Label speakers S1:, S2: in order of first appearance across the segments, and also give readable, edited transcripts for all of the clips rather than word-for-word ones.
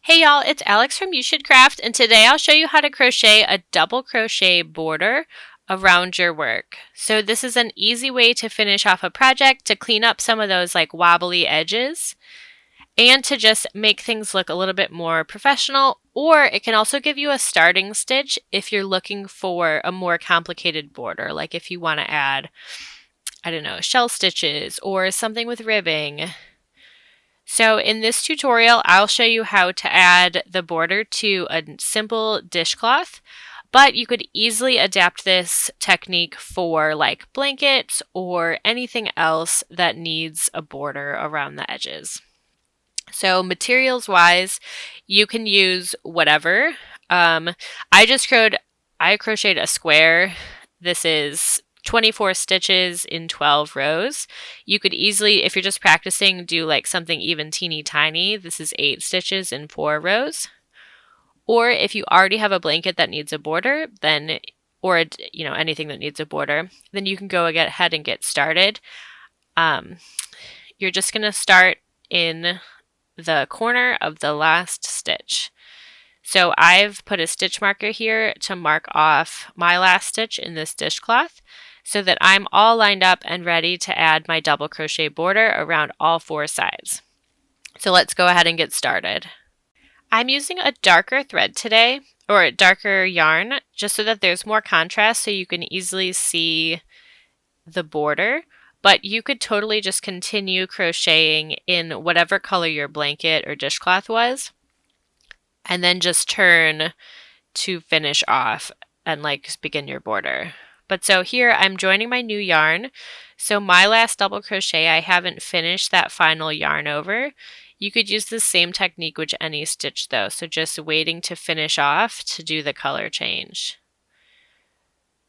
S1: Hey y'all, it's Alex from You Should Craft, and today I'll show you how to crochet a double crochet border around your work. So this is an easy way to finish off a project, to clean up some of those like wobbly edges, and to just make things look a little bit more professional, or it can also give you a starting stitch if you're looking for a more complicated border, like if you want to add, I don't know, shell stitches or something with ribbing. So in this tutorial, I'll show you how to add the border to a simple dishcloth, but you could easily adapt this technique for like blankets or anything else that needs a border around the edges. So materials wise, you can use whatever. I crocheted a square. This is 24 stitches in 12 rows. You could easily, if you're just practicing, do like something even teeny tiny. This is 8 stitches in 4 rows. Or if you already have a blanket that needs a border, then, or anything that needs a border, then you can go ahead and get started. You're just going to start in the corner of the last stitch. So I've put a stitch marker here to mark off my last stitch in this dishcloth so that I'm all lined up and ready to add my double crochet border around all 4 sides. So let's go ahead and get started. I'm using a darker thread today, or a darker yarn, just so that there's more contrast so you can easily see the border. But you could totally just continue crocheting in whatever color your blanket or dishcloth was, and then just turn to finish off and like begin your border. But so here I'm joining my new yarn. So my last double crochet, I haven't finished that final yarn over. You could use the same technique with any stitch though. So just waiting to finish off to do the color change.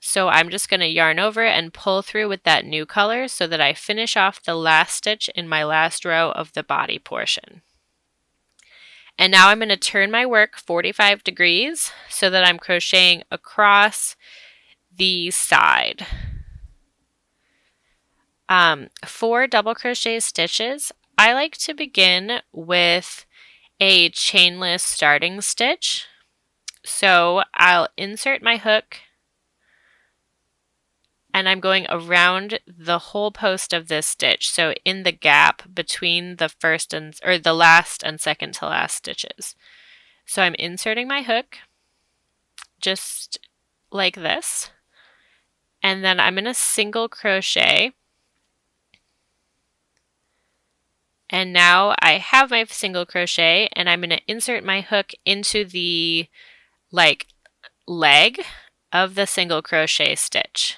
S1: So I'm just going to yarn over and pull through with that new color so that I finish off the last stitch in my last row of the body portion. And now I'm going to turn my work 45 degrees so that I'm crocheting across the side. 4 double crochet stitches, I like to begin with a chainless starting stitch. So I'll insert my hook and I'm going around the whole post of this stitch, so in the gap between the last and second to last stitches. So I'm inserting my hook just like this, and then I'm going to single crochet, and now I have my single crochet, and I'm going to insert my hook into the leg of the single crochet stitch.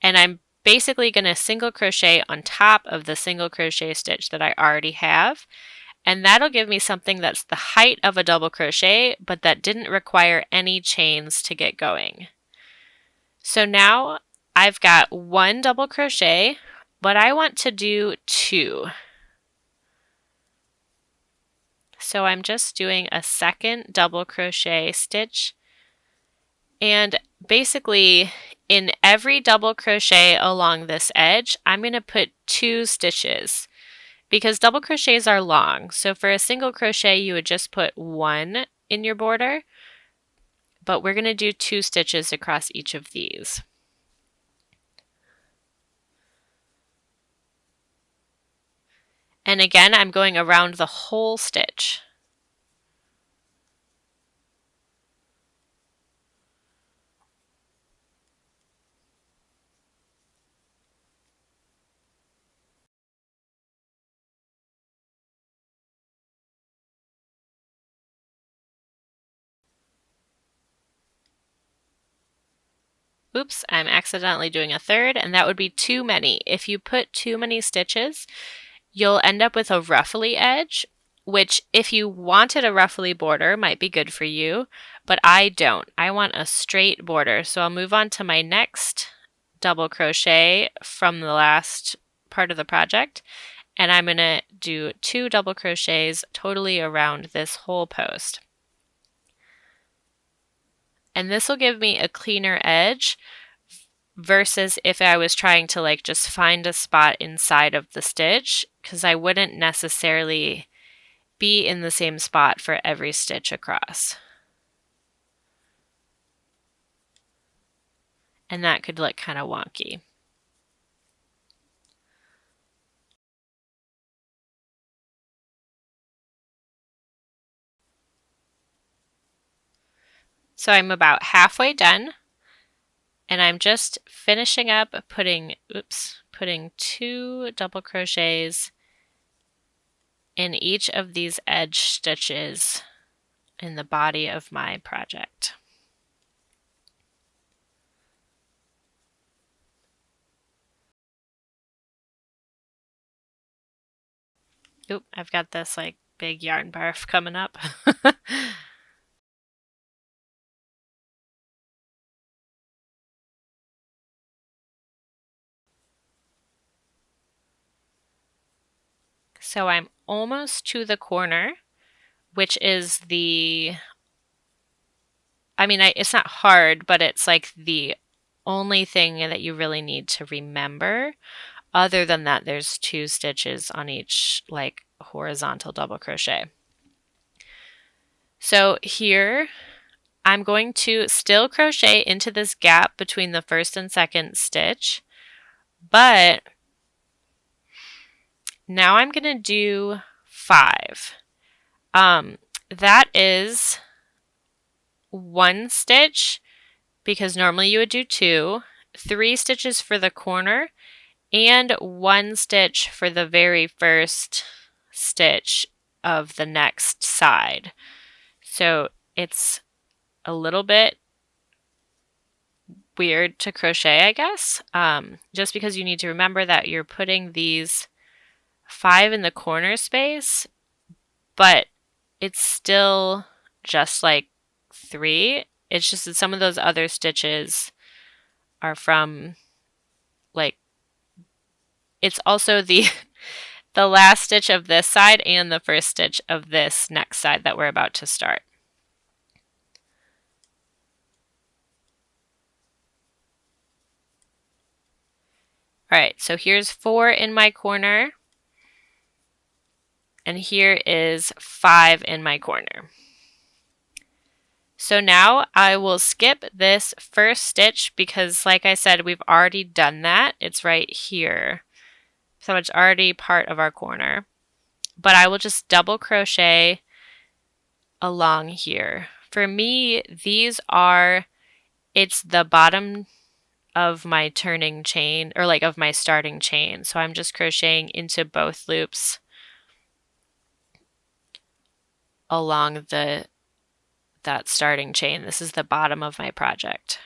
S1: And I'm basically going to single crochet on top of the single crochet stitch that I already have. And that'll give me something that's the height of a double crochet, but that didn't require any chains to get going. So now I've got 1 double crochet, but I want to do 2. So I'm just doing a second double crochet stitch. And basically, in every double crochet along this edge, I'm going to put 2 stitches because double crochets are long. So for a single crochet, you would just put 1 in your border, but we're going to do 2 stitches across each of these. And again, I'm going around the whole stitch. Oops, I'm accidentally doing a third, and that would be too many. If you put too many stitches, you'll end up with a ruffly edge, which if you wanted a ruffly border might be good for you, but I don't. I want a straight border. So I'll move on to my next double crochet from the last part of the project, and I'm going to do 2 double crochets totally around this whole post. And this will give me a cleaner edge versus if I was trying to like just find a spot inside of the stitch, because I wouldn't necessarily be in the same spot for every stitch across. And that could look kind of wonky. So I'm about halfway done, and I'm just finishing up putting 2 double crochets in each of these edge stitches in the body of my project. Oop, I've got this like big yarn barf coming up. So I'm almost to the corner, which is it's not hard, but it's like the only thing that you really need to remember. Other than that, there's 2 stitches on each like horizontal double crochet. So here I'm going to still crochet into this gap between the first and second stitch, but now I'm going to do 5. That is 1 stitch, because normally you would do 2, 3 stitches for the corner, and 1 stitch for the very first stitch of the next side. So it's a little bit weird to crochet, I guess, just because you need to remember that you're putting these 5 in the corner space, but it's still just like 3. It's just that some of those other stitches are from like, it's also the the last stitch of this side and the first stitch of this next side that we're about to start. All right, so here's 4 in my corner, and here is 5 in my corner. So now I will skip this first stitch because, like I said, we've already done that. It's right here. So it's already part of our corner. But I will just double crochet along here. For me, it's the bottom of my turning chain, or like of my starting chain. So I'm just crocheting into both loops along that starting chain. This is the bottom of my project.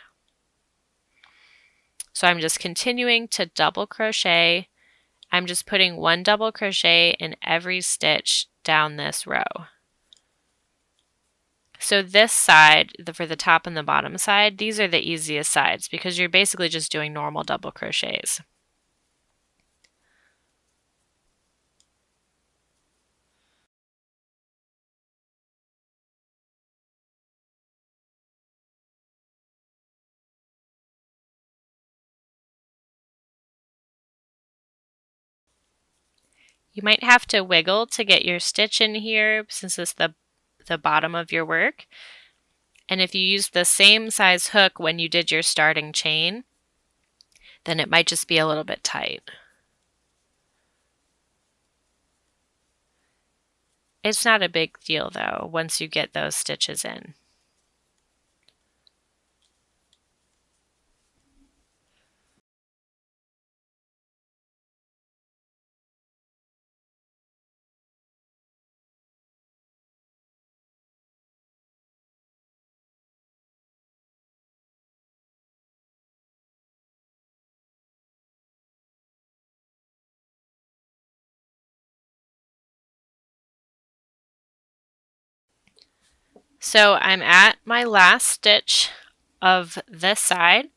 S1: So I'm just continuing to double crochet. I'm just putting 1 double crochet in every stitch down this row. So this side, for the top and the bottom side, these are the easiest sides because you're basically just doing normal double crochets. You might have to wiggle to get your stitch in here since it's the bottom of your work. And if you use the same size hook when you did your starting chain, then it might just be a little bit tight. It's not a big deal though once you get those stitches in. So I'm at my last stitch of this side.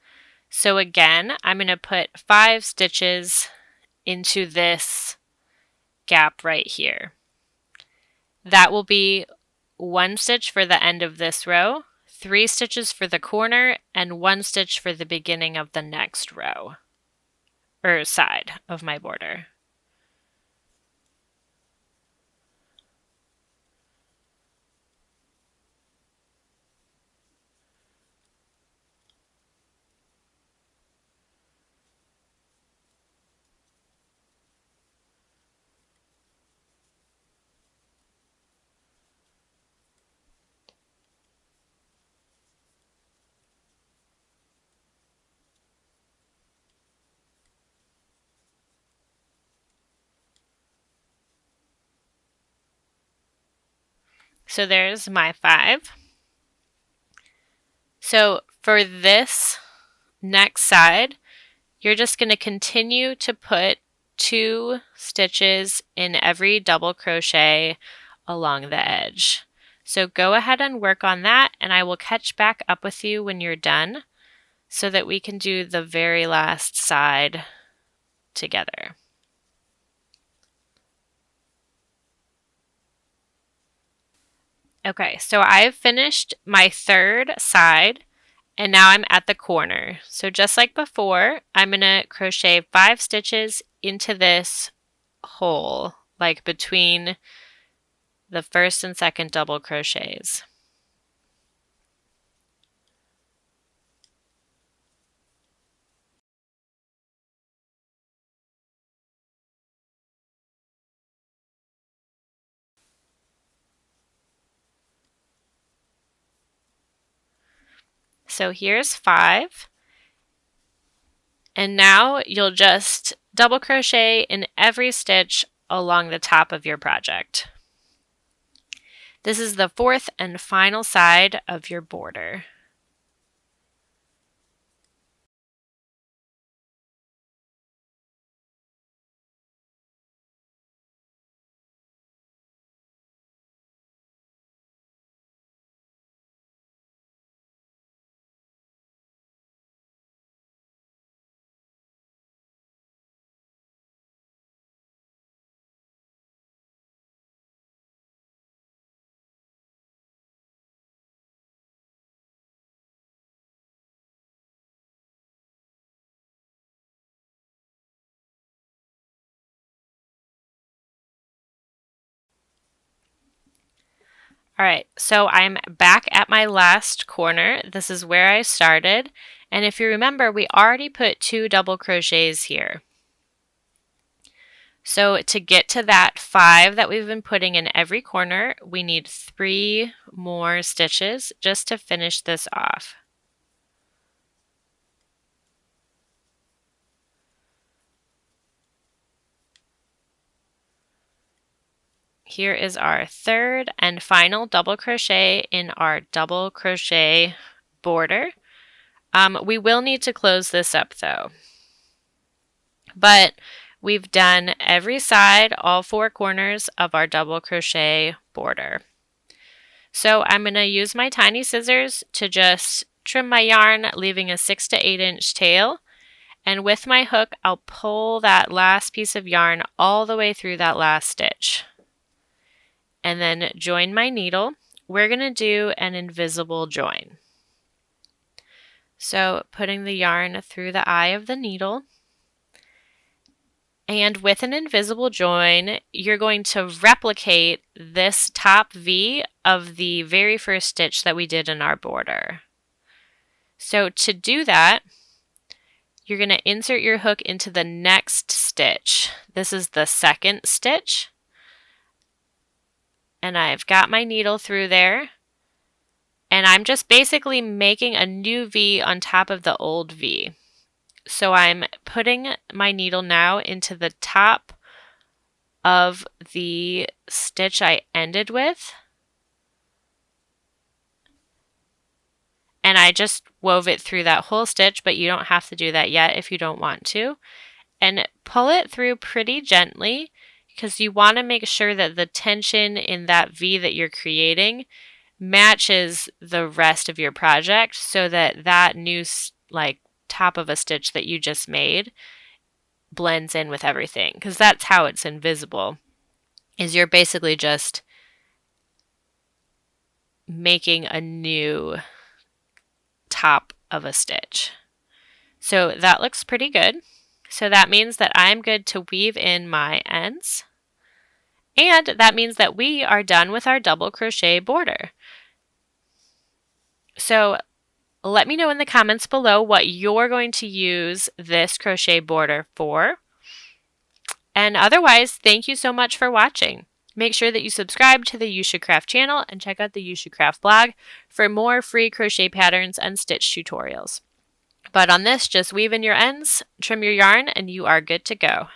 S1: So again, I'm going to put 5 stitches into this gap right here. That will be 1 stitch for the end of this row, 3 stitches for the corner, and 1 stitch for the beginning of the next row, or side of my border. So there's my 5. So for this next side, you're just going to continue to put 2 stitches in every double crochet along the edge. So go ahead and work on that, and I will catch back up with you when you're done so that we can do the very last side together. Okay, so I've finished my 3rd side, and now I'm at the corner. So just like before, I'm going to crochet 5 stitches into this hole, like between the 1st and 2nd double crochets. So here's 5. And now you'll just double crochet in every stitch along the top of your project. This is the 4th and final side of your border. All right, so I'm back at my last corner. This is where I started. And if you remember, we already put 2 double crochets here. So to get to that 5 that we've been putting in every corner, we need 3 more stitches just to finish this off. Here is our 3rd and final double crochet in our double crochet border. We will need to close this up though. But we've done every side, all 4 corners of our double crochet border. So I'm going to use my tiny scissors to just trim my yarn, leaving a 6 to 8 inch tail. And with my hook, I'll pull that last piece of yarn all the way through that last stitch. And then join my needle. We're going to do an invisible join. So putting the yarn through the eye of the needle. And with an invisible join, you're going to replicate this top V of the very first stitch that we did in our border. So to do that, you're going to insert your hook into the next stitch. This is the 2nd stitch. And I've got my needle through there. And I'm just basically making a new V on top of the old V. So I'm putting my needle now into the top of the stitch I ended with. And I just wove it through that whole stitch, but you don't have to do that yet if you don't want to. And pull it through pretty gently because you want to make sure that the tension in that V that you're creating matches the rest of your project so that that new top of a stitch that you just made blends in with everything, because that's how it's invisible, is you're basically just making a new top of a stitch. So that looks pretty good. So that means that I'm good to weave in my ends. And that means that we are done with our double crochet border. So let me know in the comments below what you're going to use this crochet border for. And otherwise, thank you so much for watching. Make sure that you subscribe to the You Should Craft channel and check out the You Should Craft blog for more free crochet patterns and stitch tutorials. But on this, just weave in your ends, trim your yarn, and you are good to go.